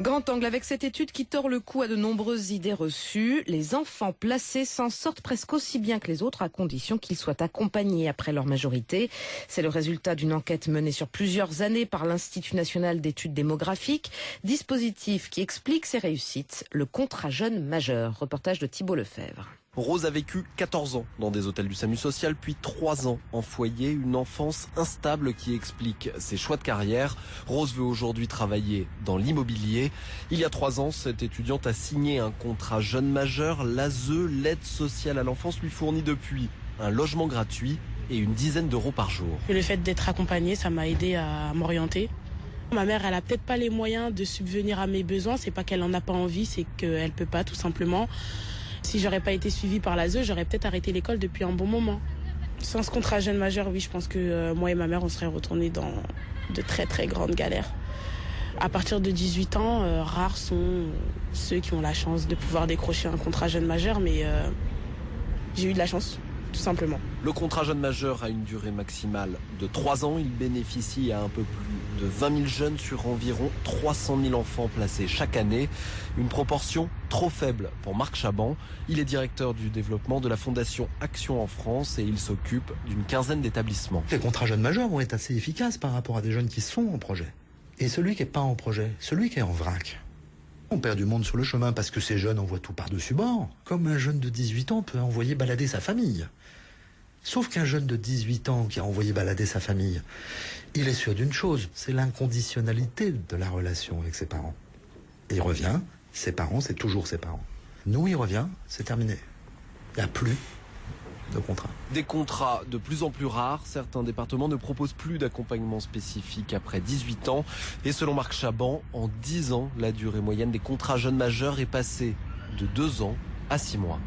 Grand angle avec cette étude qui tord le cou à de nombreuses idées reçues. Les enfants placés s'en sortent presque aussi bien que les autres à condition qu'ils soient accompagnés après leur majorité. C'est le résultat d'une enquête menée sur plusieurs années par l'Institut national d'études démographiques. Dispositif qui explique ses réussites, le contrat jeune majeur. Reportage de Thibault Lefebvre. Rose a vécu 14 ans dans des hôtels du SAMU social, puis 3 ans en foyer, une enfance instable qui explique ses choix de carrière. Rose veut aujourd'hui travailler dans l'immobilier. Il y a 3 ans, cette étudiante a signé un contrat jeune majeur. L'ASE, l'aide sociale à l'enfance, lui fournit depuis un logement gratuit et une dizaine d'euros par jour. Et le fait d'être accompagnée, ça m'a aidé à m'orienter. Ma mère, elle a peut-être pas les moyens de subvenir à mes besoins. C'est pas qu'elle en a pas envie, c'est qu'elle peut pas, tout simplement. Si j'aurais pas été suivie par l'ASE, j'aurais peut-être arrêté l'école depuis un bon moment. Sans ce contrat jeune majeur, oui, je pense que moi et ma mère, on serait retournés dans de très très grandes galères. À partir de 18 ans, rares sont ceux qui ont la chance de pouvoir décrocher un contrat jeune majeur, mais j'ai eu de la chance, tout simplement. Le contrat jeune majeur a une durée maximale de 3 ans. Il bénéficie à un peu plus de 20 000 jeunes sur environ 300 000 enfants placés chaque année. Une proportion trop faible pour Marc Chaban. Il est directeur du développement de la Fondation Action en France et il s'occupe d'une quinzaine d'établissements. Les contrats jeunes majeurs vont être assez efficaces par rapport à des jeunes qui sont en projet. Et celui qui n'est pas en projet, celui qui est en vrac. On perd du monde sur le chemin parce que ces jeunes envoient tout par-dessus bord. Comme un jeune de 18 ans peut envoyer balader sa famille. Sauf qu'un jeune de 18 ans qui a envoyé balader sa famille, il est sûr d'une chose, c'est l'inconditionnalité de la relation avec ses parents. Et il revient, ses parents, c'est toujours ses parents. Nous, il revient, c'est terminé. Il n'y a plus de contrat. Des contrats de plus en plus rares. Certains départements ne proposent plus d'accompagnement spécifique après 18 ans. Et selon Marc Chaban, en 10 ans, la durée moyenne des contrats jeunes majeurs est passée de 2 ans à 6 mois.